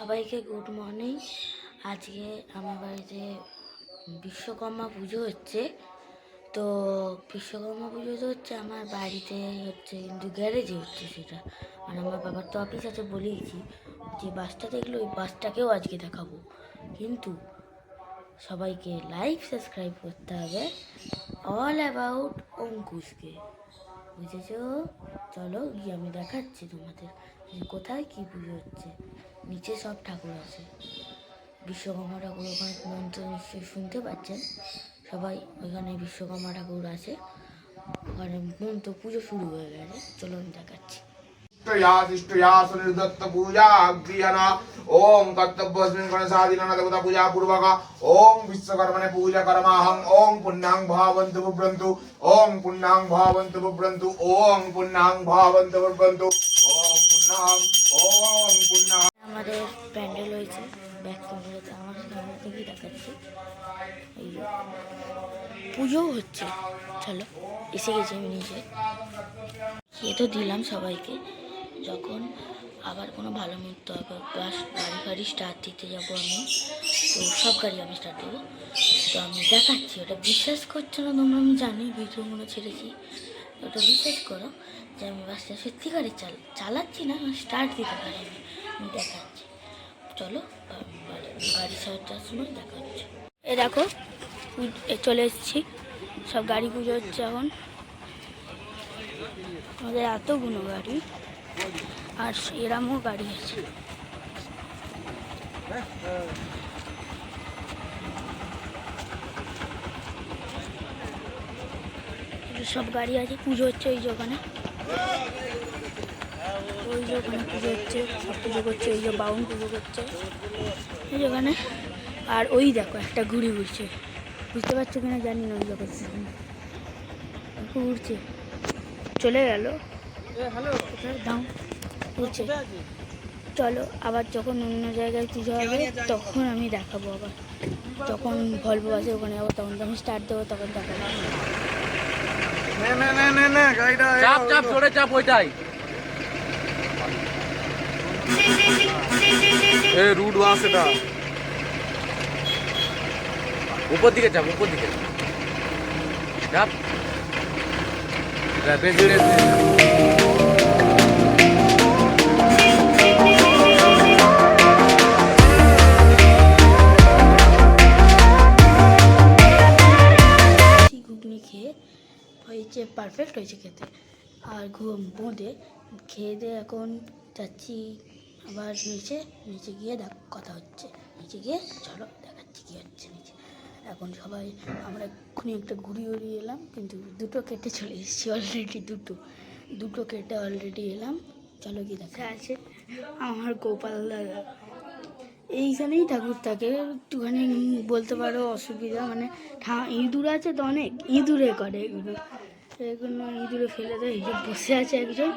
সবাইকে good morning. আজকে আমার বাড়িতে বিশ্বকর্মা পুজো হচ্ছে। তো বিশ্বকর্মা পুজো তো হচ্ছে আমার বাড়িতে হচ্ছে, কিন্তু গ্যারেজে হচ্ছে সেটা। আর আমার বাবার তো অফিস আছে, বলেইছি যে বাসটা দেখলে ওই বাসটাকেও আজকে দেখাবো। কিন্তু সবাইকে লাইক সাবস্ক্রাইব করতে হবে অল অ্যাবাউট অঙ্কুশকে, বুঝেছো? চলো গিয়ে আমি দেখাচ্ছি তোমাদের যে কোথায় কী পুজো হচ্ছে। নিচে সব ঠাকুর আছে, বিশ্বকর্মা ঠাকুর ওখানে মন্ত্র নিশ্চয়ই শুনতে পাচ্ছেন সবাই। ওইখানে বিশ্বকর্মা ঠাকুর আছে, ওখানে মন্ত্র পুজো শুরু হয়ে গেছে। চলো আমি দেখাচ্ছি। ओम कर्तव्यस्मिन् गणसादिनः देवता पूजा पूर्वक ओम विश्वकर्मणे पूजा कर्माहं ओम पुण्यं भावन्तु बुभ्रन्तु ओम पुण्यं भावन्तु बुभ्रन्तु ओम पुण्यं भावन्तु बुभ्रन्तु ओम पुण्यं আমাদের প্যান্ডেল হয়েছে ব্যাক ক্যামেরাতে, আমার সামনে থেকেই দেখাচ্ছি। এই পুজোও হচ্ছে, চলো এসে গেছি আমি নিজে। খেয়ে তো দিলাম সবাইকে। যখন আবার কোনো ভালো মুহূর্ত হবে, বাস গাড়ি স্টার্ট দিতে যাবো আমি, তো সব গাড়ি আমি স্টার্ট দেবো। তো আমি দেখাচ্ছি, ওটা বিশ্বাস করছো না তোমরা, আমি জানি ভিডিওগুলো ছেড়েছি, ওটা বিশ্বাস করো যে আমি বাসটা সত্যিকারে চালাচ্ছি না, স্টার্ট দিতে পারি আমি দেখাচ্ছি। চলো গাড়ি সারাটার সময় দেখা হচ্ছে। এ দেখো চলে এসেছি, সব গাড়ি পুজো হচ্ছে এখন। আমাদের এতগুলো গাড়ি, আর এরামও গাড়ি আছে। সব গাড়ি আছে, পুজো হচ্ছে ওই যে ওখানে, ওই যে ওখানে পুজো হচ্ছে, সব পুজো করছে। ওই যে বাউন পুজো করছে ওই যে ওখানে। আর ওই দেখো একটা ঘুড়ি ঘুরছে, বুঝতে পারছো কিনা জানি না, ওই দেখো ঘুরছে, চলে গেল দাও ঘুরছে। চলো আবার যখন অন্য জায়গায় পুজো হবে তখন আমি দেখাবো, আবার যখন ভলভো আছে ওখানে যাবো তখন তো আমি স্টার্ট দেবো, তখন দেখাবো। চাপ চাপ জোরে চাপ, ওইটাই এই রুট ওয়ান সেটা উপর দিকে চাপ, উপর দিকে চাপ বেশি ঘুগনি খেয়ে হয়েছে, পারফেক্ট হয়েছে খেতে। আর বোঁদে খেয়ে দিয়ে এখন যাচ্ছি আবার নিচে গিয়ে কথা হচ্ছে। নিচে গিয়ে চলো দেখাচ্ছি কী হচ্ছে নিচে। এখন সবাই আমরা এক্ষুনি একটা ঘুড়ি উড়িয়ে এলাম, কিন্তু দুটো কেটে চলে এসেছি অলরেডি, দুটো কেটে অলরেডি এলাম। চলো কি দেখা আছে আমার গোপাল দাদা, এইখানেই ঠাকুর থাকে। একটুখানি বলতে পারো অসুবিধা, মানে ইঁদুর আছে তো অনেক, ইঁদুরে করে এগুলো ইঁদুরে ফেলে দেয়। এই যে বসে আছে একজন,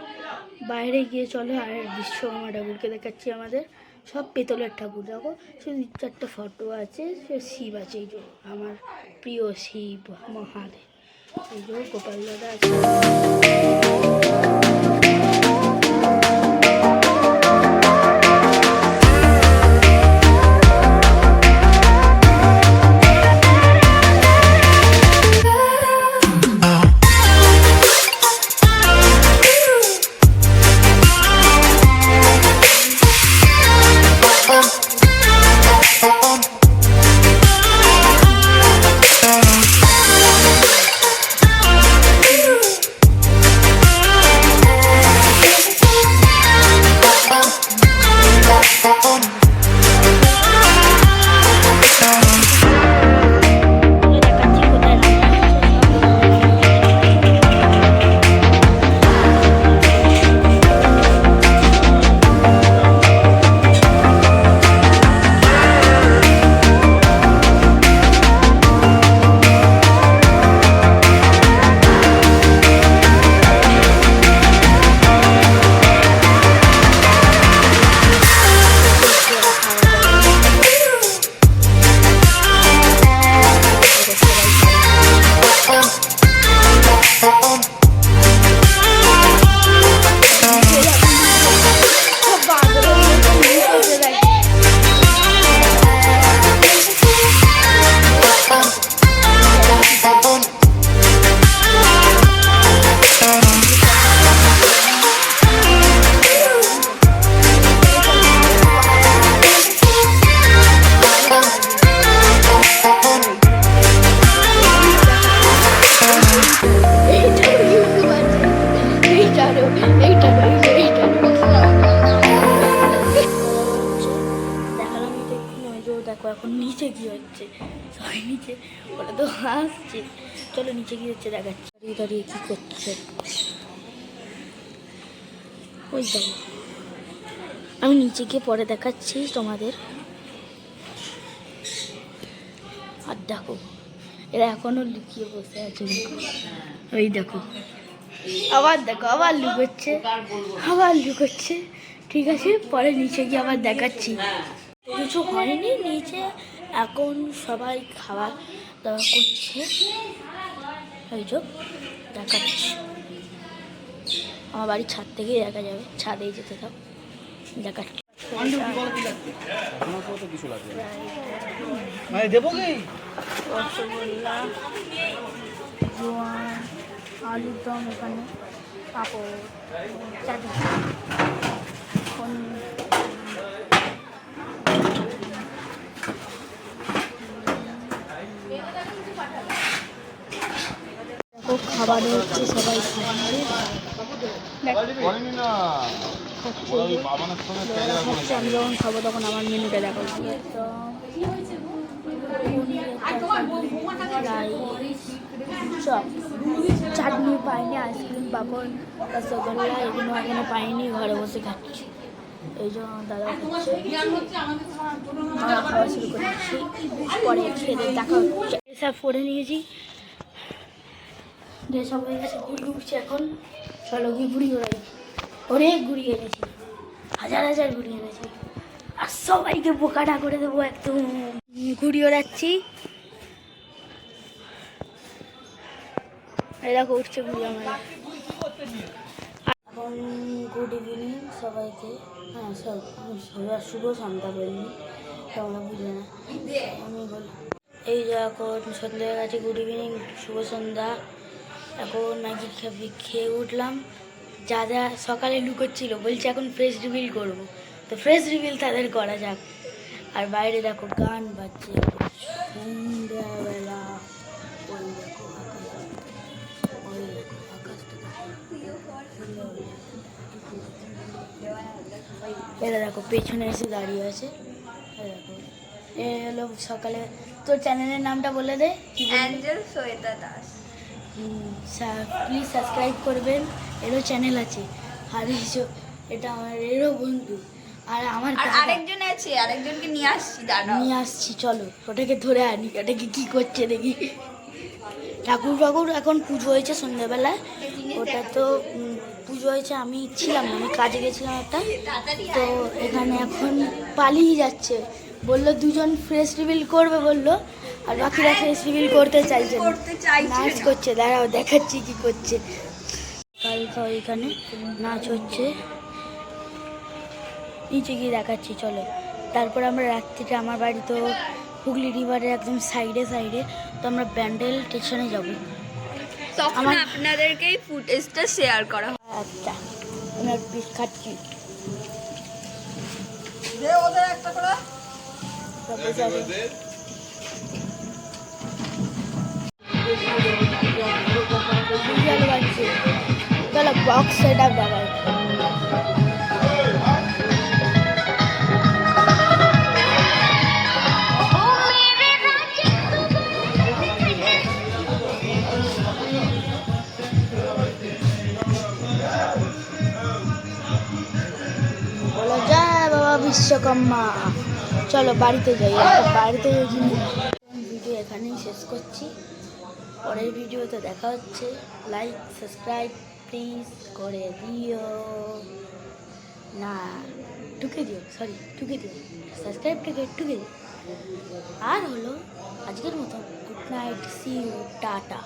বাইরে গিয়ে চলো। আর বিশ্বকর্মা ঠাকুরকে দেখাচ্ছি, আমাদের সব পেতলের ঠাকুর। দেখো শুধু 4টা ফটো আছে, সে শিব আছে, এই যে আমার প্রিয় শিব মহাদেব, এই যে গোপাল দাদা আছে। দেখো এখন নিচে কি হচ্ছে, সবাই নিচে, ওরা তো হাসছে। চলো নিচে কি হচ্ছে দেখাচ্ছি। দাঁড়িয়ে দাঁড়িয়ে কী করছে ওই দেখো, আমি নিচে গিয়ে পরে দেখাচ্ছি তোমাদের। আর দেখো এরা এখনো লুকিয়ে বসে আছে, ওই দেখো আবার দেখো আবার লুকোচ্ছে। ঠিক আছে, পরে নিচে গিয়ে আবার দেখাচ্ছি। কিছু হয়নি নিচে, এখন সবাই খাওয়া দাওয়া করছে। এই যে দেখাচ্ছি, আমার বাড়ির ছাদ থেকেই দেখা যাবে, ছাদেই যেতে থাক দেখাচ্ছি। রসগোল্লা, জোয়ান, আলুর দম, এখানে পাঁপড়, চাটনি, খাবার হচ্ছে, সবাই খাচ্ছে। আমি যখন খাবো তখন আমার মেনুটা দেখো, চপ, চাটনি পাইনি, আইসক্রিম, পাঁপড়, রসগোল্লা এগুলো এখনো পাইনি, ঘরে বসে খাচ্ছি। এই জন্য দাদা খাচ্ছে, আমরা খাওয়া শুরু করছি, পরে খেতে দেখা হচ্ছে। সব পরে নিয়েছি, সব হয়ে গেছে, ঘুরি উঠছে এখন। চলো গিয়ে ঘুরি ওড়াই, অনেক ঘুরি এনেছি, হাজার ঘুরি এনেছি, আর সবাইকে বোকাটা করে দেবো একদম। ঘুরি ওড়াচ্ছি, এরকম উঠছে ঘুরি আমার। এখন গুড ইভিনিং সবাইকে, হ্যাঁ শুভ সন্ধ্যা বলিনি, তোমরা বুঝবে না, আমি বলি। এই যে এখন সন্ধ্যা হয়ে গেছে, গুড ইভিনিং, শুভ সন্ধ্যা। এখন ম্যাগি খেয়ে উঠলাম। যা যা সকালে লুকোচ্ছিল বলছে এখন ফ্রেশ রিভিল করবো, তো ফ্রেশ রিভিল তাদের করা যাক। আর বাইরে দেখো গান বাজছে, সন্ধ্যাবেলা, ওই দেখো এরা দেখো পেছনে এসে দাঁড়িয়ে আছে। দেখো এ হলো সকালে। তোর চ্যানেলের নামটা বলে দে। Angel Shweta Das. Please subscribe করবেন, এরও চ্যানেল আছে। আর এটা আমার এরও বন্ধু, আর আমার আরেকজন আছে, আরেকজনকে নিয়ে আসছি, চলো ওটাকে ধরে আনি, ওটাকে কি করছে দেখি। ঠাকুর এখন পুজো হয়েছে সন্ধ্যাবেলায়, ওটা তো পুজো হয়েছে, আমি ছিলাম না, আমি কাজে গেছিলাম একটা, তো এখানে এখন পালিয়ে যাচ্ছে। বললো দুজন ফ্রেশ রিভিল করবে বললো, আর বাকিরা ফ্রেশ রিভিল করতে চাইছে নাচ করছে। দাঁড়াও দেখাচ্ছি কি করছে। কালকে এখানে নাচ হচ্ছে, নিচে গিয়ে দেখাচ্ছি চলো। তারপর আমরা রাত্রিটা আমার বাড়ি তো হুগলি রিভারের একদম সাইডে, তো আমরা ব্যান্ডেল স্টেশনে যাবো, তখন আপনাদেরকে এই ফুটেজটা শেয়ার করা হবে। আচ্ছা ওনার পিস খাচ্ছি, চলো বক্স সেট আপ দেখায়। বিশ্বকর্মা, চলো বাড়িতে যাই, বাড়িতে ভিডিও এখানেই শেষ করছি। পরের ভিডিওতে দেখা হচ্ছে। লাইক সাবস্ক্রাইব প্লিজ করে দিও, না ঠুকে দিও, সাবস্ক্রাইব ঠুকে দিও। আর হলো আজকের মতো good night, see you, tata.